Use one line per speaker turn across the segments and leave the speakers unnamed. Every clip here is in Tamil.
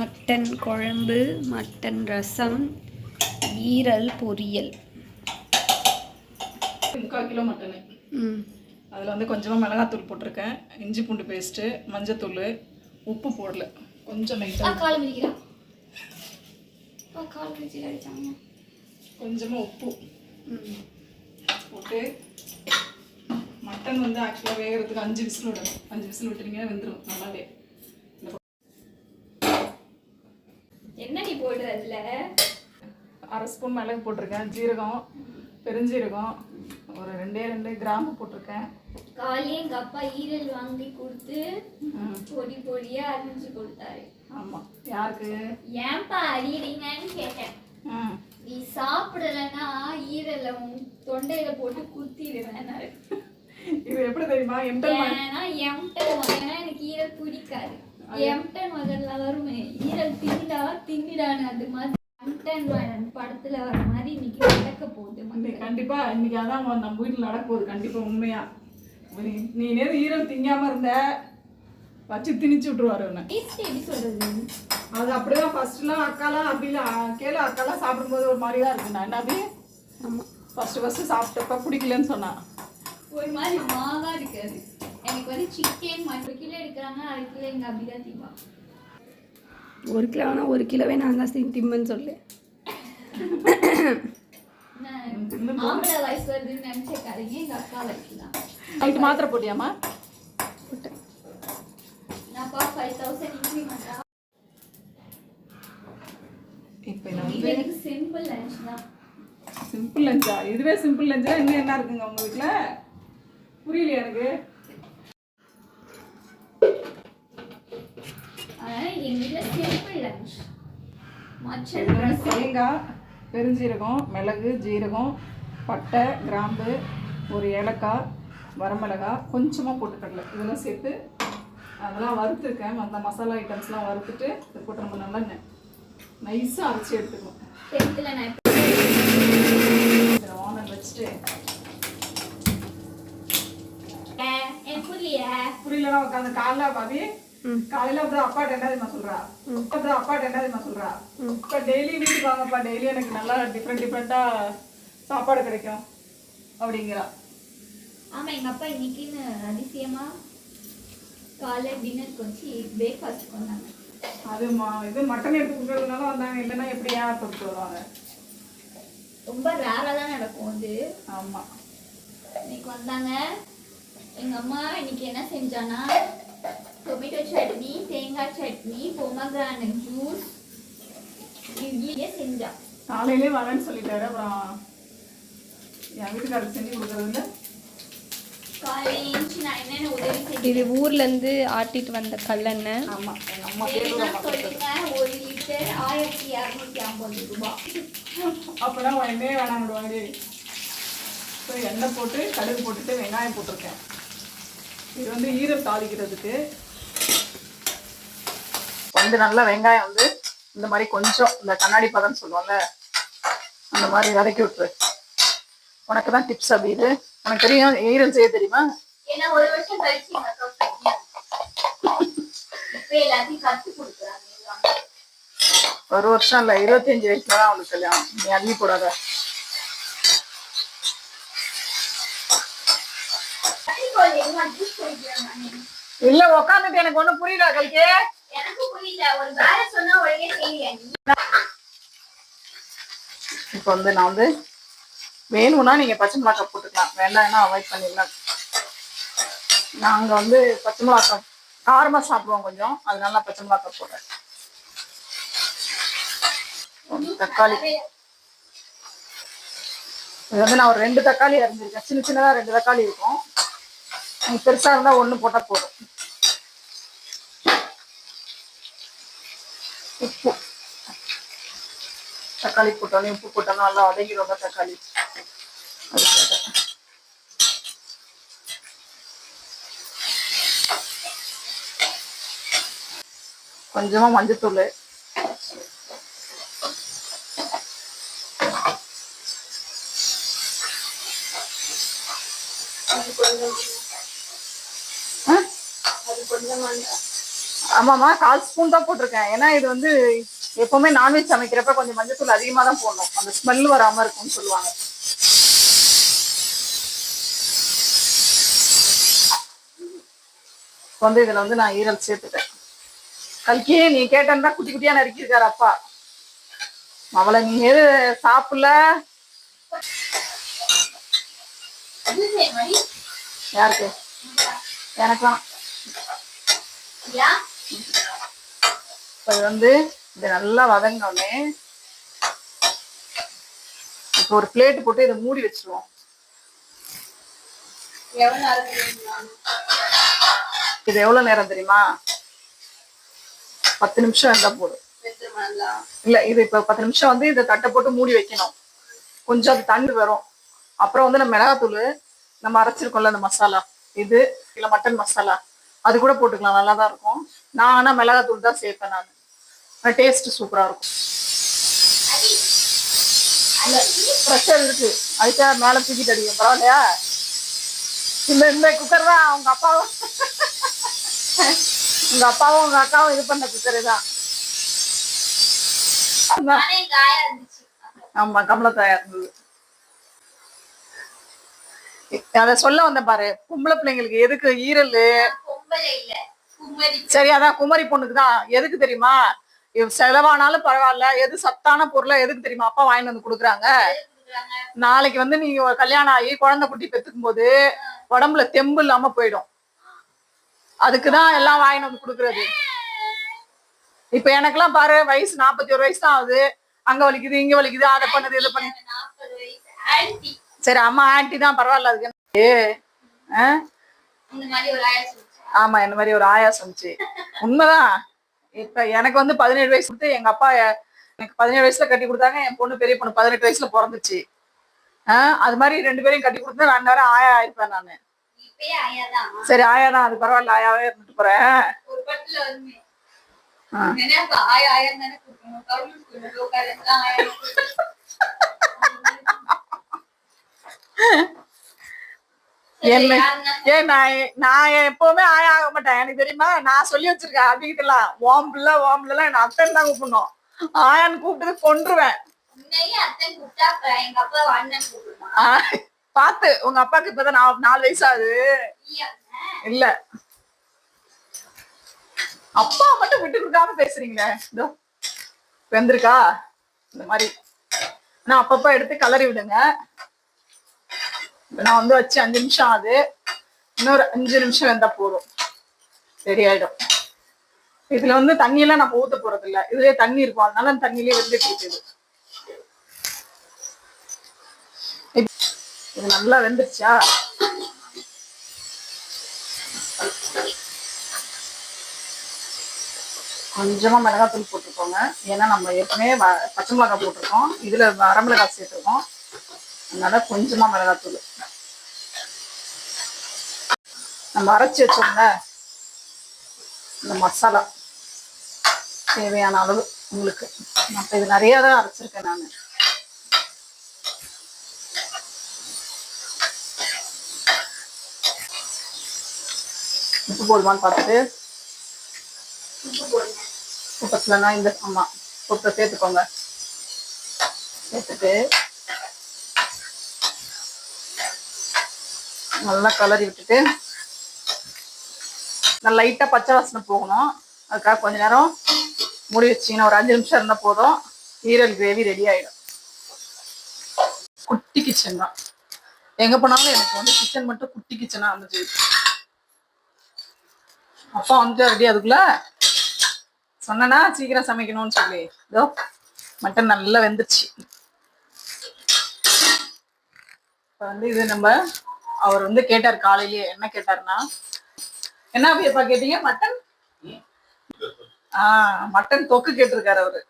மட்டன் குழம்பு, மட்டன் ரசம், ஈரல் பொரியல்.
3/4 கிலோ மட்டனு. அதில் வந்து கொஞ்சமாக மிளகாத்தூள் போட்டிருக்கேன், இஞ்சி பூண்டு பேஸ்ட்டு, மஞ்சத்தூள், உப்பு போடல, கொஞ்சம் லைட்டாக கொஞ்சமாக உப்பு போட்டு மட்டன் வந்து ஆக்சுவலாக வேகிறதுக்கு 5 விசில் விடணும். 5 விசில் விட்டுறீங்க, வெந்துடும் நல்லாவே.
என்ன நீ போடுற? அதில்
1/2 ஸ்பூன் மிளகு போட்டிருக்கேன், ஜீரகம், பெருஞ்சீரகம், ஒரு 2 கிராம்பு போட்டிருக்கேன்.
காலையே எங்கள் அப்பா ஈரல் வாங்கி கொடுத்து பொடி பொடியாக அரிஞ்சு கொடுத்தாரு.
ஆமாம், யாருக்கு?
ஏன்பா அரியறீங்கன்னு கேட்டேன். நீ சாப்பிடலன்னா ஈரலை தொண்டையில போட்டு குத்திடுவேன்.
இது எப்படி தெரியுமா?
ஏன்னா எம்டன் முதல்ல எனக்கு ஈரல் பிடிக்காது. எம்டன் முதல்ல வருமே, ஈரல் தின்னிடான்னு அது மாதிரி எம்டன் படத்துல வர மாதிரி இன்னைக்கு நடக்க போகுது.
கண்டிப்பா இன்னைக்கு அதான் நம்ம வீட்டில் நடக்க போகுது. கண்டிப்பா உண்மையா நீ நேரம் ஈரல் திங்காம இருந்த வச்சு திணிச்சு விட்டுருவாரு.
எப்படி சொல்றது?
அது அப்படிதான் ஃபர்ஸ்ட்லாம் அக்காலாம் அப்படி கேளு, அக்காலாம் சாப்பிடும்போது ஒரு மாதிரி தான் இருக்கு. நான் என்ன அப்படி ஃபர்ஸ்ட் சாப்பிட்டப்ப பிடிக்கலன்னு சொன்னா
ஒரு மாதிரி மாவா இருக்காது. எனக்கு வந்து சிக்கன் 1 கிலோ எடுக்கிறாங்க, 1/2 கிலோ எங்க அப்படிதான் திம்பா. 1 கிலோனா 1 கிலோவே நான் தான் திம்பன்னு சொல்லு. ஆம்பளை வயசு வருதுன்னு நினைச்சேக்காதீங்க, எங்க அக்கா வயசுதான்.
நைட்டு மாத்திரை போட்டியாமா?
போட்டேன். நான்ப்பா 5000 இன்க்ரிமெண்டா. இப்போ எனக்கு சிம்பிள் லஞ்ச் தான்.
சிம்பிள் லஞ்சா? இதுவே சிம்பிள் லஞ்சா? இன்னும் என்ன இருக்குங்க உங்க வீட்டுல? புரியல எனக்கு.
எங்க வீட்டுல சிம்பிள் லஞ்ச்.
தேங்காய், பெருஞ்சீரகம், மிளகு, ஜீரகம், பட்டை, கிராம்பு, ஒரு ஏலக்காய், வரமிளகாய், கொஞ்சமாக போட்டுக்கடலை, இதெல்லாம் சேர்த்து அதெல்லாம் வறுத்துருக்கேன். அந்த மசாலா ஐட்டம்ஸ்லாம் வறுத்துட்டு இது போட்டு நம்ம நல்லா நைஸாக அரைச்சி எடுத்துக்கணும். ஆனல் வச்சுட்டு புரியலன்னா உட்காந்து காலைல பாதி காலையில அப்புறம் அப்பாட்ட என்ன தெரியுமா சொல்றா, இப்ப டெய்லி வீட்டுக்கு வாங்கப்பா, டெய்லி எனக்கு நல்லா டிஃப்ரெண்டா சாப்பாடு கிடைக்கும் அப்படிங்கிறா.
ஆமா, எங்க அப்பா இன்னைக்குன்னு அதிசயமா காலை டின்னருக்கு வச்சு பிரேக்ஃபாஸ்ட் பண்ணாங்க.
அது இது மட்டன் எடுத்து கொடுக்கறதுனால வந்தாங்க, இல்லைன்னா எப்படி யார் கொடுத்து வருவாங்க?
ரொம்ப ரேரா தான் நடக்கும் அது.
ஆமா,
இன்னைக்கு வந்தாங்க. எங்க அம்மா இன்னைக்கு என்ன செஞ்சானா, டொமேட்டோ சட்னி, தேங்காய் சட்னி, பொமக்ரானட் ஜூஸ் இட்லியே செஞ்சா.
காலையிலே வரேன்னு சொல்லிட்டாரு. அப்புறம் என் வீட்டுக்காரருக்கு செஞ்சு கொடுக்கறதுல
இது ஊர்ல இருந்து ஆட்டிட்டு வந்த கல்லெண்ணெய்.
ஆமா, எங்க அம்மா
சொல்லுங்க, 1 லிட்டர் 1250 ரூபாய்.
அப்பதான் எண்ணெயே வேணாம் விடுவாங்க. எண்ணெய் போட்டு கடுகு போட்டுட்டு வெங்காயம் போட்டிருக்கேன். இது வந்து ஈரல் தாளிக்கிறதுக்கு வந்து நல்லா வெங்காயம் வந்து இந்த மாதிரி கொஞ்சம் இந்த கண்ணாடி பதம்னு சொல்லுவாங்க, அந்த மாதிரி வதக்கி விட்டுரு. உனக்கு தான் டிப்ஸ். அப்படி இது உனக்கு தெரியும், ஈரல் செய்ய தெரியுமா?
ஏன்னா 1 வருஷம் கழிச்சு எல்லாத்தையும் கத்து கொடுக்குறாங்க.
1 வருஷம் இல்ல, 25 வயசுல தான் அவளுக்கு கல்யாணம். நீ அள்ளி போடாத. இல்ல உக்காந்துட்டு எனக்கு ஒண்ணும் புரியல கல்கே.
எனக்கு புரியல, ஒரு வேலை சொன்னா ஒழுங்கா செய்யல.
இப்போ வந்து நான் வந்து வேணும்னா நீங்க பச்சை மிளகாய் போட்டுக்கலாம், வேண்டாம்னா அவாய்ட் பண்ணிடலாம். நாங்க வந்து பச்சை மிளகாய் காரமா சாப்பிடுவோம் கொஞ்சம், அதனால நான் பச்சை மிளகாய் போடுறேன். தக்காளி இது வந்து நான் ஒரு 2 தக்காளி அரிஞ்சிருக்கேன். சின்ன சின்னதா 2 தக்காளி இருக்கும். பெருசா இருந்தா 1 போட்டா போதும். உப்பு, தக்காளி போட்டோன்னே உப்பு போட்டோம்னா நல்லா வதங்கிடுங்க தக்காளி. கொஞ்சமா மஞ்சத்தூள், ஆமாம்மா 1/4 ஸ்பூன் தான் போட்டிருக்கேன். ஏன்னா இது வந்து எப்பவுமே நான்வெஜ் சமைக்கிறப்ப கொஞ்சம் மஞ்சத்தூள் அதிகமாக தான் போடணும், அந்த ஸ்மெல் வராமல் இருக்கும்னு சொல்லுவாங்க. இப்போ வந்து இதில் வந்து நான் ஈரல் சேர்த்துட்டேன். கல்கி நீ கேட்டேன்னா குட்டி குட்டியாக நறுக்கியிருக்காரு அப்பா. அவளை நீ எது சாப்பிடல? யாருக்கு? எனக்குலாம். இப்போ இது வந்து இது நல்லா வதங்கினோடனே இப்போ ஒரு பிளேட் போட்டு இதை மூடி வச்சிருவோம். இது எவ்வளவு நேரம் தெரியுமா? 10 நிமிஷம் இருந்தா போதும். இல்ல இது இப்ப 10 நிமிஷம் வந்து இதை தட்டை போட்டு மூடி வைக்கணும். கொஞ்சம் அது தண்ணி வரும். அப்புறம் வந்து நம்ம மிளகாத்தூள் நம்ம அரைச்சிருக்கோம்ல அந்த மசாலா, இது இல்ல மட்டன் மசாலா அது கூட போட்டுக்கலாம், நல்லா தான் இருக்கும். நான் ஆனா மிளகாத்தூள் தான் சேர்ப்பேன். நான் டேஸ்ட் சூப்பரா இருக்கும். ப்ரெஷர் இருக்கு, அதுக்காக மேல தூக்கிட்டு அடிக்கும். பரவாயில்லையா? இந்த குக்கர் தான் அவங்க அப்பாவும் உங்க அப்பாவும் உங்க அக்காவும் இது பண்ண குக்கர் தான். ஆமா, கமலத்தாயா இருந்தது. அத சொல்ல வந்த பாரு, பொம்பளை பிள்ளைங்களுக்கு எதுக்கு ஈரல்? சரி, அதான் குமரி பொண்ணுக்கு தான். எதுக்கு தெரியுமா? செலவானாலும் பரவாயில்ல, எது சத்தான பொருளா எதுக்கு தெரியுமா அப்பா வாங்கிட்டு வந்து கொடுக்குறாங்க? நாளைக்கு வந்து நீங்க கல்யாணம் ஆகி குழந்தை குட்டி பெத்துக்கும் போது உடம்புல தெம்பு இல்லாம போயிடும். அதுக்குதான் எல்லாம் வாங்கிட்டு வந்து கொடுக்கறது. இப்ப எனக்கெல்லாம் பாரு, வயசு 41 வயசு தான் ஆகுது. அங்க வலிக்குது, இங்க வலிக்குது, அதை பண்ணுது, இதை பண்ணு. சரி, அம்மா ஆன்டி தான், பரவாயில்ல. அதுக்கு ஆமா, இந்த மாதிரி ஒரு ஆயா சொன்னிச்சு. உண்மைதான். இப்ப எனக்கு வந்து 17 வயசு கொடுத்து எங்க அப்பா எனக்கு 17 வயசுல கட்டி கொடுத்தாங்க. என் பொண்ணு பெரிய பொண்ணு 18 வயசுல பிறந்துச்சு. அது மாதிரி 2 பேரையும் கட்டி கொடுத்தா நான் நேரம் ஆயா ஆயிருப்பேன் நானு. சரி, ஆயாதான், அது பரவாயில்ல, ஆயாவே இருந்துட்டு போறேன். நான் எப்பவுமே ஆயா ஆக மாட்டேன், எனக்கு தெரியுமா? நான் சொல்லி வச்சிருக்கேன் அபிகிட்டலாம், ஓம்புல என்ன அத்தன் தான் கூப்பிடணும், ஆயான்னு கூப்பிட்டு கொன்றுவேன். பாத்து, உங்க அப்பாக்கு இப்பதான் 4 வயசு ஆகுது. இல்ல, அப்பா மட்டும் விட்டு கொடுக்காம பேசுறீங்களே. இதோ வெந்திருக்கா இந்த மாதிரி. நான் அப்பப்ப எடுத்து கலரி விடுங்க. நான் வந்து வச்சு 5 நிமிஷம் ஆகுது. இன்னொரு 5 நிமிஷம் வெந்தா போதும், ரெடி ஆயிடும். இதுல வந்து தண்ணியெல்லாம் நம்ம ஊத்த போறது இல்ல, இதுலயே தண்ணி இருக்கும், அதனால அந்த தண்ணியிலேயே வெந்துட்டு இருக்குது. இது நல்லா வெந்துருச்சா? கொஞ்சமா மிளகாத்தூள் போட்டுக்கோங்க. ஏன்னா நம்ம ஏற்கனவே பச்சை மிளகாய் போட்டிருக்கோம், இதுல வரமிளகாய் சேர்த்துருக்கோம், அதனால கொஞ்சமா மிளகாத்தூள். நம்ம அரைச்சி வச்சோம்ல இந்த மசாலா தேவையான அளவு உங்களுக்கு. அப்ப இது நிறைய தான் அரைச்சிருக்கேன் நான். உப்பு போடுமான்னு பார்த்துட்டு, உப்பத்துலன்னா இந்த ஆமா உப்பை சேர்த்துக்கோங்க. சேர்த்துட்டு நல்லா கலரி விட்டுட்டு, நல்லா லைட்டா பச்சை வாசனை போகணும். அதுக்காக கொஞ்ச நேரம் மூடி வச்சிங்கன்னா ஒரு 5 நிமிஷம் இருந்தா போதும், ஈரல் கிரேவி ரெடி ஆயிடும். குட்டி கிச்சன் தான், எங்க போனாலும் எனக்கு வந்து கிச்சன் மட்டும் குட்டி கிச்சனா இருந்துச்சு. அப்பா வந்து ரெடி, அதுக்குள்ள சொன்னா சீக்கிரம் சமைக்கணும்னு சொல்லி. இதோ மட்டன் நல்லா வெந்துருச்சு. இப்ப வந்து இது நம்ம அவர் வந்து கேட்டார் காலையிலேயே. என்ன கேட்டாருன்னா, என்ன அப்பா கேட்டீங்க? மட்டன் மட்டன் தொக்கு கேட்டிருக்காரு அவரு.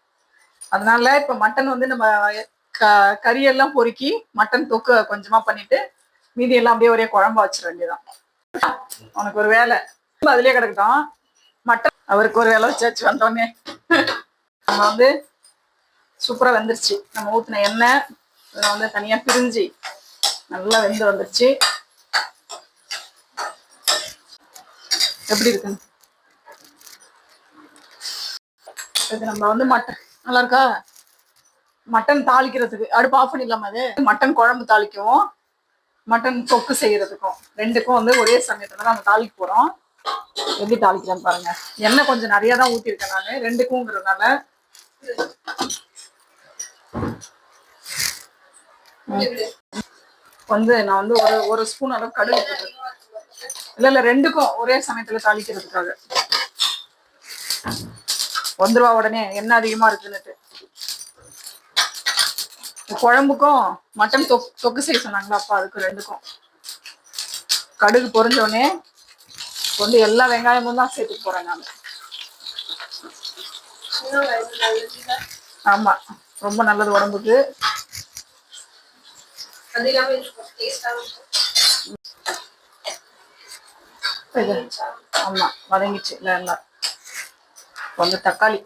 அதனால இப்ப மட்டன் வந்து நம்ம கறியெல்லாம் பொறுக்கி மட்டன் தொக்கு கொஞ்சமா பண்ணிட்டு மீதி எல்லாம் அப்படியே ஒரே குழம்பா வச்சிட வேண்டியதான். உனக்கு ஒரு வேலை அதுலயே கிடக்கட்டும். மட்டன் அவருக்கு ஒரு வேலை வச்சாச்சு. வந்தோடனே நம்ம வந்து சூப்பரா வெந்துருச்சு. நம்ம ஊத்தின எண்ணெய் இதெல்லாம் வந்து தனியா பிரிஞ்சு நல்லா வெந்து வந்துருச்சு. எப்படி இருக்குன்னு இது நம்ம வந்து மட்டன் நல்லா இருக்கா, மட்டன் தாளிக்கிறதுக்கு அடுப்பு ஆஃப் பண்ணிடலாமா? அது மட்டன் குழம்பு தாளிக்கவும் மட்டன் தொக்கு செய்யறதுக்கும் ரெண்டுக்கும் வந்து ஒரே சமயத்துல தான் நம்ம தாளிக்க போறோம். எப்படி தாளிக்கிறேன்னு பாருங்க. எண்ணெய் கொஞ்சம் நிறைய தான் ஊற்றிருக்கேன் நான் ரெண்டுக்குங்கிறதுனால. வந்து நான் வந்து ஒரு ஸ்பூன் அளவு கடுகு போட்டுருக்கேன். இல்ல ரெண்டுக்கும் ஒரே சமயத்துல தாளிக்கிறதுக்காக வந்துருவா உடனே எண்ணெய் அதிகமா இருக்குன்னுட்டு. குழம்புக்கும் மட்டன் தொக்கு செய்ய சொன்னாங்களா அப்பா, அதுக்கு ரெண்டுக்கும் கடுகு பொரிஞ்சோடனே வந்து எல்லா வெங்காயமும் தான் சேர்த்துட்டு போறேன் நான். ஆமா, ரொம்ப நல்லது உடம்புக்கு. ஆமா வதங்கிச்சு இல்ல. வந்து தக்காளி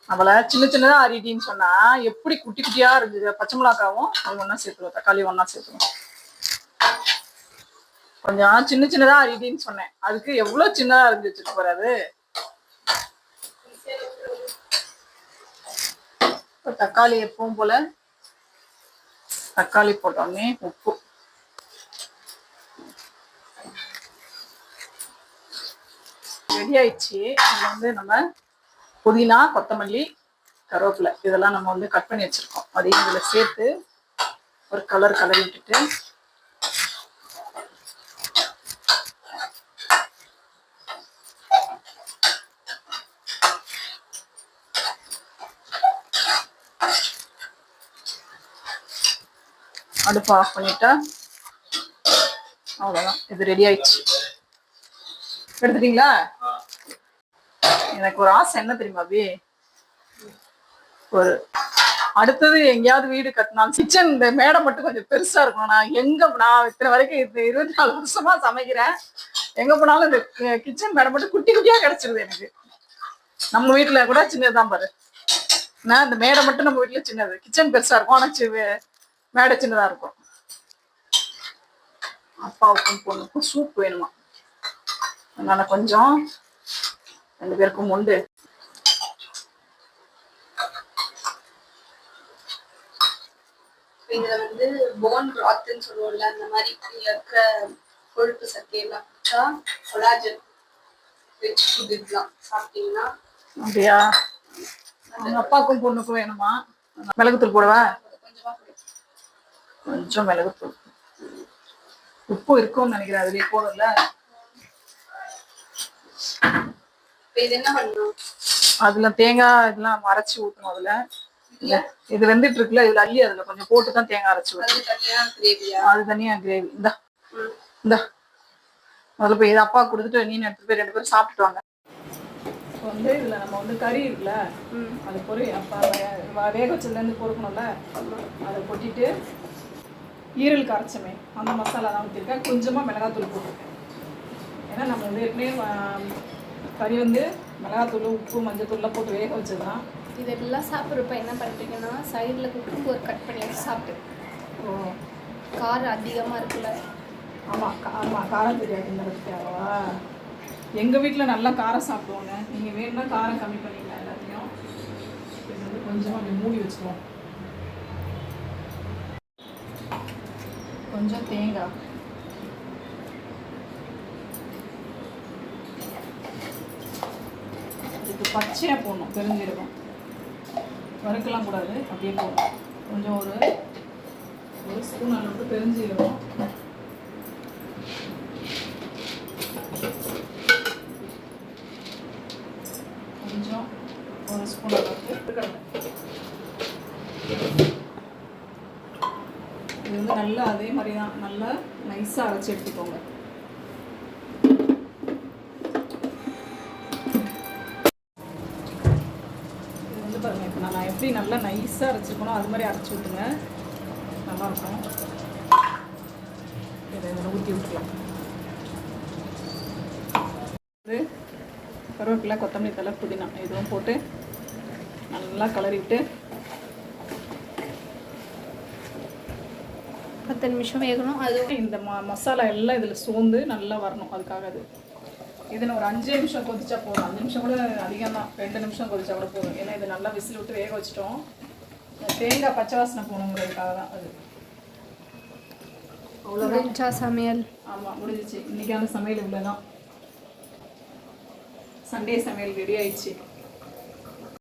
அவளை சின்ன சின்னதா அரிட்டின்னு சொன்னா எப்படி குட்டி குட்டியா இருக்குது. பச்சை மிளகாவும் அது ஒன்னா சேர்த்துருவோம், தக்காளி ஒன்னா சேர்த்துருவோம். கொஞ்சம் சின்ன சின்னதா அரிட்டின்னு சொன்னேன், அதுக்கு எவ்வளவு சின்னதா இருந்து வச்சுட்டு போறாது. தக்காளி எப்பவும் போல தக்காளி போட்டோடனே உப்பு, ரெடி ஆயிடுச்சு. இதுல வந்து நம்ம புதினா, கொத்தமல்லி, கருவேப்பிலை இதெல்லாம் நம்ம வந்து கட் பண்ணி வச்சிருக்கோம். அதையும் இதுல சேர்த்து ஒரு கலர் கலரி விட்டுட்டு அடுப்பு ஆஃப் பண்ணிட்டா அவ்வளோதான். இது ரெடி ஆயிடுச்சு. எடுத்துட்டீங்களா? எனக்கு ஒரு ஆசை என்ன தெரியுமா அபி, ஒரு அடுத்தது எங்கேயாவது வீடு கட்டினாலும் கிச்சன் இந்த மேடை மட்டும் கொஞ்சம் பெருசா இருக்கணும். நான் இத்தனை வரைக்கும் 24 வருஷமா சமைக்கிறேன், எங்க போனாலும் இந்த கிச்சன் மேடை மட்டும் குட்டி குட்டியா கிடைச்சிருது எனக்கு. நம்ம வீட்டுல கூட சின்னதுதான் பாரு, நான் இந்த மேடை மட்டும் நம்ம வீட்டுல சின்னது, கிச்சன் பெருசா இருக்கும் ஆனா மேடை சின்னதா இருக்கும். அப்பாவுக்கும் பொண்ணுக்கும் சூப் வேணுமா, அதனால கொஞ்சம் 2 பேருக்கும் உண்டு.
இதுல வந்து போன் பிராத்ன்னு சொல்லுவோம்ல, அந்த மாதிரி இருக்க கொழுப்பு சக்தி எல்லாம் குடிச்சா கொலாஜன் ரிச் ஃபுட் இதெல்லாம் சாப்பிட்டீங்கன்னா.
அப்படியா? அப்பாவுக்கும் பொண்ணுக்கும் வேணுமா? மிளகுத்தூள் போடுவா? கொஞ்சம் மிளகுத்தூள், உப்பு இருக்கும்னு நினைக்கிறேன் அதுலயே போடும்ல.
இது என்ன பண்ணணும்,
அதுல தேங்காய் இதெல்லாம் அரைச்சி ஊற்றணும். அதுல இது வெந்துட்டு இருக்குல்ல, இதுல அள்ளி அதுல கொஞ்சம் போட்டுதான் தேங்காய் அரைச்சி ஊற்றணும். அது தனியா கிரேவி. இந்த முதல்ல போய் இது அப்பா கொடுத்துட்டு நீ எடுத்துட்டு போய் 2 பேரும் சாப்பிட்டுட்டு வாங்க. வந்து இதுல நம்ம வந்து கறி இருக்குல்ல, அது அப்பா வேக வச்சதுலேருந்து பொறுக்கணும்ல, அதை கொட்டிட்டு ஈரலுக்கு அரைச்சமே அந்த மசாலா தான் ஊற்றிருக்கேன். கொஞ்சமாக மிளகாத்தூள் போட்டிருக்கேன். ஏன்னா நம்ம வந்து ஏற்கனவே கறி வந்து மிளகாத்தூள், உப்பு, மஞ்சத்தூள்லாம் போட்டு வேக வச்சதுதான்.
இதெல்லாம் சாப்பிட்றப்ப என்ன பண்ணுறீங்கன்னா சைடில் குக்கும்பர் கட் பண்ணி வச்சு சாப்பிட்டு. ஓ, காரம் அதிகமாக இருக்குல்ல?
ஆமாம் ஆமாம், காரம் தெரியாதுங்கிறதுக்காகவா? எங்கள் வீட்டில் நல்லா காரம் சாப்பிடுவோங்க. நீங்கள் வேணும்னா காரம் கம்மி பண்ணிக்கலாம் எல்லாத்தையும். இது வந்து கொஞ்சமாக அப்படி மூடி வச்சுருவோம். கொஞ்சம் தேங்காய், இதுக்கு பச்சையாக போடணும். பெருஞ்சீரகம் வறுக்கலாம் கூடாது, அப்படியே போடணும். கொஞ்சம் ஒரு ஸ்பூன் அளவுக்கு பெருஞ்சீரகம், கொஞ்சம் ஒரு ஸ்பூன் அளவுக்கு இது வந்து நல்லா அதே மாதிரி தான் நல்லா நைஸாக அரைச்சி எடுத்துக்கோங்க. இது வந்து பாருங்கள், இப்போ நான் எப்படி நல்லா நைஸாக அரைச்சிருக்கணும் அது மாதிரி அரைச்சி விட்டுங்க, நல்லாயிருக்கும். இதை இதில் ஊற்றி விட்டுக்கலாம். இது கருவேப்பிலை, கொத்தமல்லி தழை, புதினா இதுவும் போட்டு நல்லா கலரி விட்டு
10 நிமிஷம் வேகணும். அது
இந்த மசாலா எல்லாம் இதில் சோர்ந்து நல்லா வரணும், அதுக்காக அது இதில் ஒரு 5 நிமிஷம் கொதிச்சா போதும். 5 நிமிஷம் கூட அதிகம் தான், 2 நிமிஷம் கொதிச்சா கூட போதும். ஏன்னா இது நல்லா விசில் விட்டு வேக வச்சிட்டோம். தேங்காய் பச்சை வாசனை போகணுங்கிறதுக்காக தான் அது.
அவ்வளோதான் சமையல்.
ஆமாம், முடிஞ்சிச்சு. இன்றைக்கான சமையல் இவ்வளோ தான். சண்டே சமையல் ரெடி ஆயிடுச்சு.